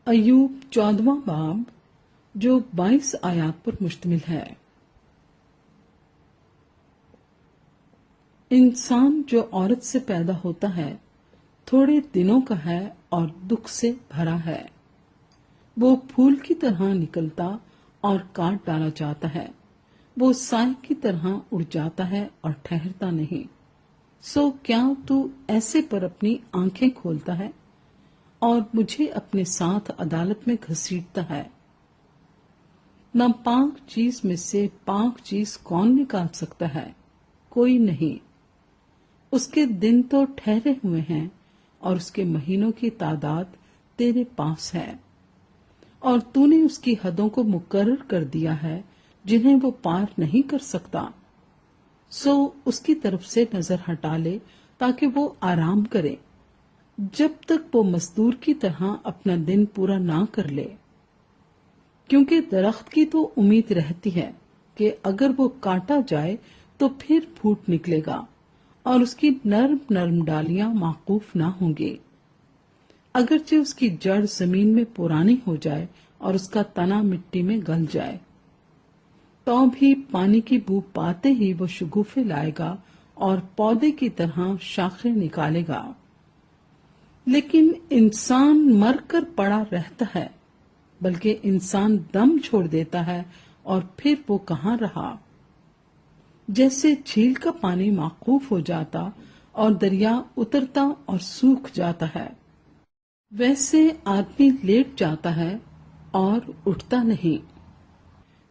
ایوب 14واں باب جو 22 آیات پر مشتمل ہے۔ انسان جو عورت سے پیدا ہوتا ہے تھوڑے دنوں کا ہے اور دکھ سے بھرا ہے۔ وہ پھول کی طرح نکلتا اور کاٹ ڈالا جاتا ہے، وہ سائے کی طرح اڑ جاتا ہے اور ٹھہرتا نہیں۔ سو کیا تو ایسے پر اپنی آنکھیں کھولتا ہے اور مجھے اپنے ساتھ عدالت میں گھسیٹتا ہے؟ ناپاک چیز میں سے پاک چیز کون نکال سکتا ہے؟ کوئی نہیں۔ اس کے دن تو ٹھہرے ہوئے ہیں اور اس کے مہینوں کی تعداد تیرے پاس ہے، اور تو نے اس کی حدوں کو مقرر کر دیا ہے جنہیں وہ پار نہیں کر سکتا۔ سو اس کی طرف سے نظر ہٹا لے تاکہ وہ آرام کرے، جب تک وہ مزدور کی طرح اپنا دن پورا نہ کر لے۔ کیونکہ درخت کی تو امید رہتی ہے کہ اگر وہ کاٹا جائے تو پھر پھوٹ نکلے گا اور اس کی نرم نرم ڈالیاں موقوف نہ ہوں گی۔ اگرچہ اس کی جڑ زمین میں پرانی ہو جائے اور اس کا تنا مٹی میں گل جائے، تو بھی پانی کی بو پاتے ہی وہ شگوفے لائے گا اور پودے کی طرح شاخیں نکالے گا۔ لیکن انسان مر کر پڑا رہتا ہے، بلکہ انسان دم چھوڑ دیتا ہے اور پھر وہ کہاں رہا؟ جیسے جھیل کا پانی موقوف ہو جاتا اور دریا اترتا اور سوکھ جاتا ہے، ویسے آدمی لیٹ جاتا ہے اور اٹھتا نہیں۔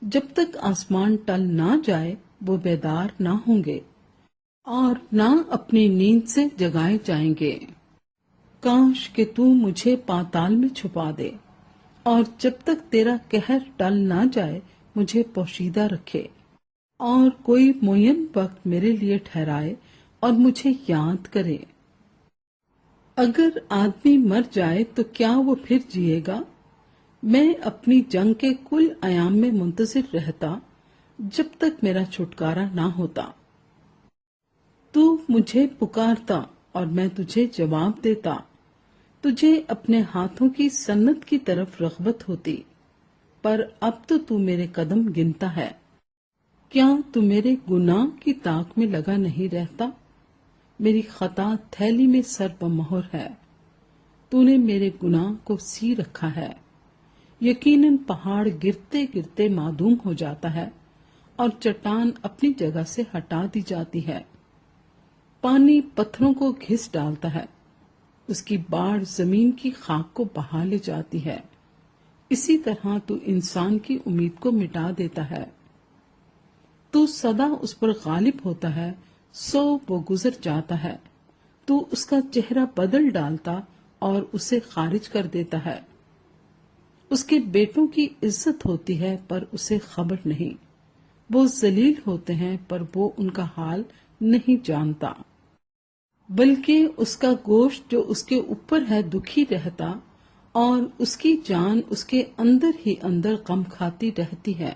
جب تک آسمان ٹل نہ جائے وہ بیدار نہ ہوں گے اور نہ اپنی نیند سے جگائے جائیں گے۔ کاش کہ تو مجھے پاتال میں چھپا دے اور جب تک تیرا قہر ٹل نہ جائے مجھے پوشیدہ رکھے، اور کوئی معین وقت میرے لیے ٹھہرائے اور مجھے یاد کرے۔ اگر آدمی مر جائے تو کیا وہ پھر جیے گا؟ میں اپنی جنگ کے کل ایام میں منتظر رہتا جب تک میرا چھٹکارا نہ ہوتا۔ تو مجھے پکارتا اور میں تجھے جواب دیتا، تجھے اپنے ہاتھوں کی سنت کی طرف رغبت ہوتی، پر اب تو میرے قدم گنتا ہے۔ کیا تو میرے گناہ کی تاک میں لگا نہیں رہتا؟ میری خطا تھیلی میں سر بمہر ہے، تو نے میرے گناہ کو سی رکھا ہے۔ یقیناً پہاڑ گرتے گرتے معدوم ہو جاتا ہے اور چٹان اپنی جگہ سے ہٹا دی جاتی ہے۔ پانی پتھروں کو گھس ڈالتا ہے، اس کی باڑھ زمین کی خاک کو بہا لے جاتی ہے۔ اسی طرح تو انسان کی امید کو مٹا دیتا ہے۔ تو سدا اس پر غالب ہوتا ہے، سو وہ گزر جاتا ہے۔ تو اس کا چہرہ بدل ڈالتا اور اسے خارج کر دیتا ہے۔ اس کے بیٹوں کی عزت ہوتی ہے پر اسے خبر نہیں، وہ ذلیل ہوتے ہیں پر وہ ان کا حال نہیں جانتا۔ بلکہ اس کا گوشت جو اس کے اوپر ہے دکھی رہتا اور اس کی جان اس کے اندر ہی اندر غم کھاتی رہتی ہے۔